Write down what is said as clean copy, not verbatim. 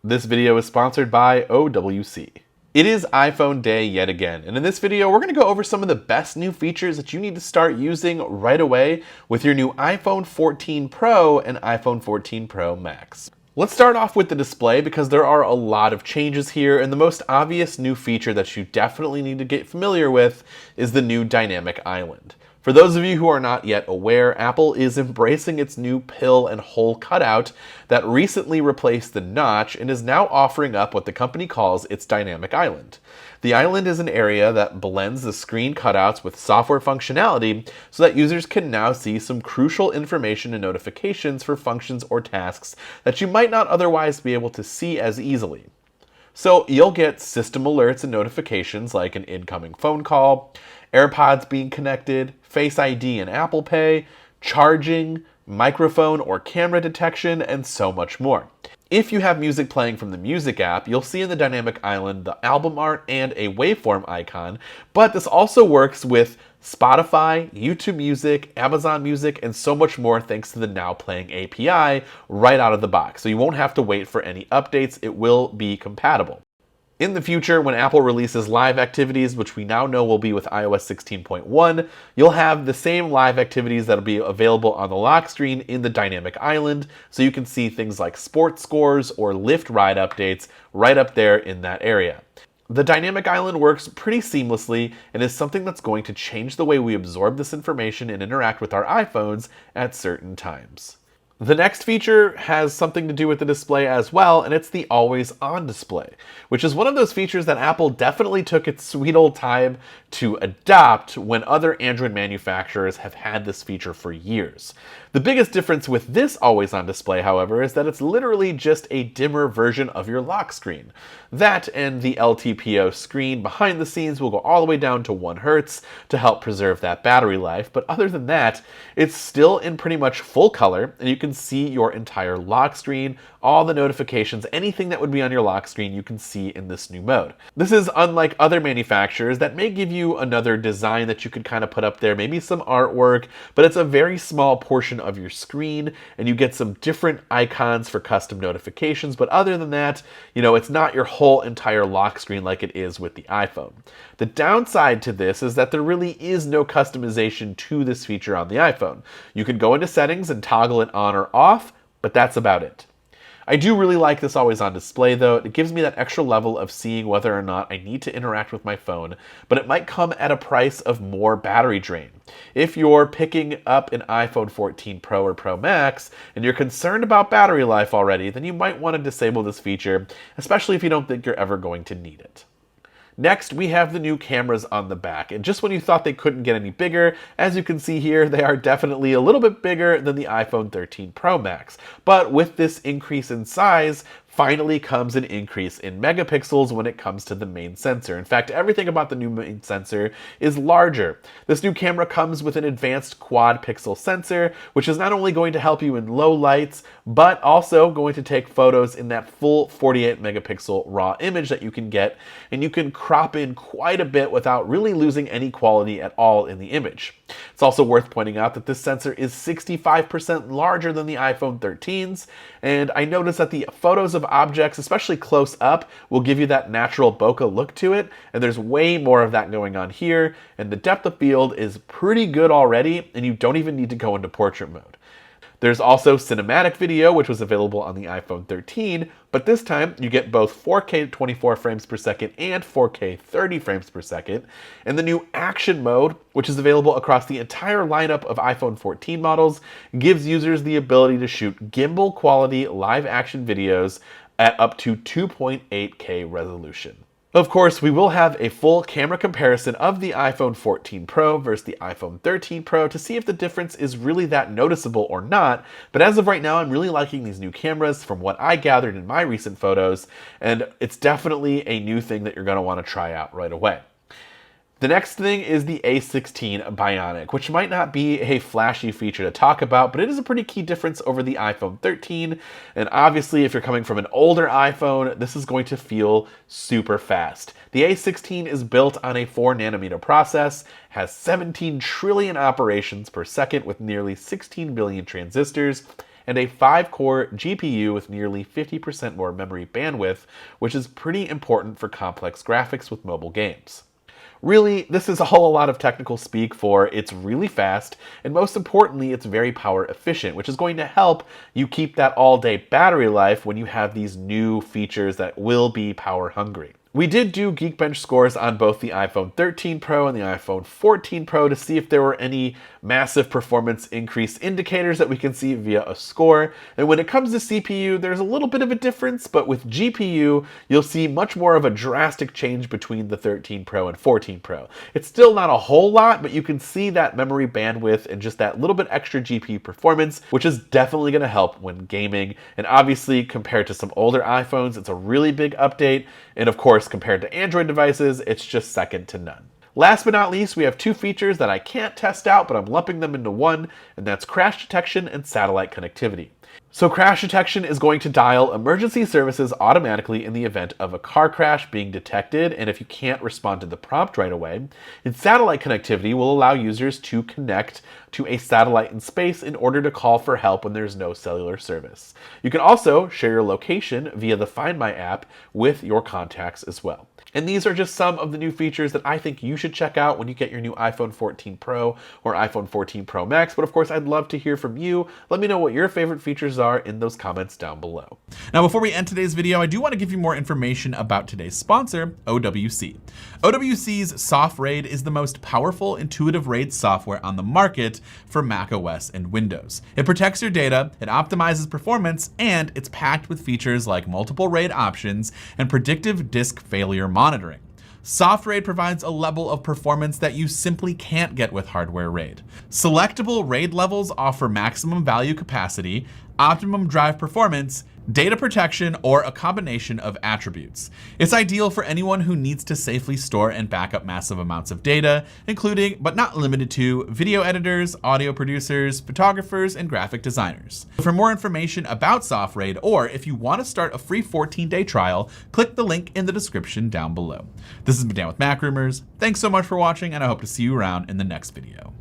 This video is sponsored by OWC. It is iPhone day yet again, and in this video we're going to go over some of the best new features that you need to start using right away with your new iPhone 14 Pro and iPhone 14 Pro Max. Let's start off with the display because there are a lot of changes here, and the most obvious new feature that you definitely need to get familiar with is the new Dynamic Island. For those of you who are not yet aware, Apple is embracing its new pill and hole cutout that recently replaced the notch and is now offering up what the company calls its Dynamic Island. The island is an area that blends the screen cutouts with software functionality so that users can now see some crucial information and notifications for functions or tasks that you might not otherwise be able to see as easily. So you'll get system alerts and notifications like an incoming phone call, AirPods being connected, Face ID and Apple Pay, charging, microphone or camera detection, and so much more. If you have music playing from the Music app, you'll see in the Dynamic Island the album art and a waveform icon, but this also works with Spotify, YouTube Music, Amazon Music, and so much more thanks to the Now Playing API right out of the box. So you won't have to wait for any updates, it will be compatible. In the future, when Apple releases live activities, which we now know will be with iOS 16.1, you'll have the same live activities that'll be available on the lock screen in the Dynamic Island, so you can see things like sports scores or Lyft ride updates right up there in that area. The Dynamic Island works pretty seamlessly and is something that's going to change the way we absorb this information and interact with our iPhones at certain times. The next feature has something to do with the display as well, and it's the always on display, which is one of those features that Apple definitely took its sweet old time to adopt when other Android manufacturers have had this feature for years. The biggest difference with this always on display, however, is that it's literally just a dimmer version of your lock screen. That and the LTPO screen behind the scenes will go all the way down to 1 Hz to help preserve that battery life, but other than that, it's still in pretty much full color, and you can see your entire lock screen, all the notifications, anything that would be on your lock screen you can see in this new mode. This is unlike other manufacturers that may give you another design that you could kind of put up there, maybe some artwork, but it's a very small portion of your screen, and you get some different icons for custom notifications, but other than that, it's not your whole entire lock screen like it is with the iPhone. The downside to this is that there really is no customization to this feature on the iPhone. You can go into settings and toggle it on or off, but that's about it. I do really like this always on display though. It gives me that extra level of seeing whether or not I need to interact with my phone, but it might come at a price of more battery drain. If you're picking up an iPhone 14 Pro or Pro Max and you're concerned about battery life already, then you might want to disable this feature, especially if you don't think you're ever going to need it. Next, we have the new cameras on the back, and just when you thought they couldn't get any bigger, as you can see here, they are definitely a little bit bigger than the iPhone 13 Pro Max. But with this increase in size, finally comes an increase in megapixels when it comes to the main sensor. In fact, everything about the new main sensor is larger. This new camera comes with an advanced quad pixel sensor, which is not only going to help you in low lights, but also going to take photos in that full 48 megapixel raw image that you can get, and you can crop in quite a bit without really losing any quality at all in the image. It's also worth pointing out that this sensor is 65% larger than the iPhone 13's, and I noticed that the photos of objects, especially close up, will give you that natural bokeh look to it, and there's way more of that going on here, and the depth of field is pretty good already, and you don't even need to go into portrait mode. There's also cinematic video, which was available on the iPhone 13, but this time you get both 4K 24 frames per second and 4K 30 frames per second, and the new action mode, which is available across the entire lineup of iPhone 14 models, gives users the ability to shoot gimbal quality live action videos at up to 2.8K resolution. Of course, we will have a full camera comparison of the iPhone 14 Pro versus the iPhone 13 Pro to see if the difference is really that noticeable or not, but as of right now, I'm really liking these new cameras from what I gathered in my recent photos, and it's definitely a new thing that you're going to want to try out right away. The next thing is the A16 Bionic, which might not be a flashy feature to talk about, but it is a pretty key difference over the iPhone 13. And obviously, if you're coming from an older iPhone, this is going to feel super fast. The A16 is built on a 4nm process, has 17 trillion operations per second with nearly 16 billion transistors, and a 5-core GPU with nearly 50% more memory bandwidth, which is pretty important for complex graphics with mobile games. Really, this is all a lot of technical speak for it's really fast, and most importantly, it's very power efficient, which is going to help you keep that all-day battery life when you have these new features that will be power hungry. We did do Geekbench scores on both the iPhone 13 Pro and the iPhone 14 Pro to see if there were any massive performance increase indicators that we can see via a score. And when it comes to CPU, there's a little bit of a difference, but with GPU, you'll see much more of a drastic change between the 13 Pro and 14 Pro. It's still not a whole lot, but you can see that memory bandwidth and just that little bit extra GPU performance, which is definitely going to help when gaming. And obviously, compared to some older iPhones, it's a really big update. And of course, compared to Android devices, it's just second to none. Last but not least, we have two features that I can't test out, but I'm lumping them into one, and that's crash detection and satellite connectivity. So crash detection is going to dial emergency services automatically in the event of a car crash being detected, and if you can't respond to the prompt right away. And satellite connectivity will allow users to connect to a satellite in space in order to call for help when there's no cellular service. You can also share your location via the Find My app with your contacts as well. And these are just some of the new features that I think you should check out when you get your new iPhone 14 Pro or iPhone 14 Pro Max. But of course, I'd love to hear from you. Let me know what your favorite features are in those comments down below. Now, before we end today's video, I do want to give you more information about today's sponsor, OWC. OWC's Soft RAID is the most powerful intuitive RAID software on the market for macOS and Windows. It protects your data, it optimizes performance, and it's packed with features like multiple RAID options and predictive disk failure monitoring. Soft RAID provides a level of performance that you simply can't get with hardware RAID. Selectable RAID levels offer maximum value capacity, optimum drive performance, data protection, or a combination of attributes. It's ideal for anyone who needs to safely store and back up massive amounts of data, including, but not limited to, video editors, audio producers, photographers, and graphic designers. For more information about Soft RAID, or if you want to start a free 14-day trial, click the link in the description down below. This has been Dan with MacRumors. Thanks so much for watching, and I hope to see you around in the next video.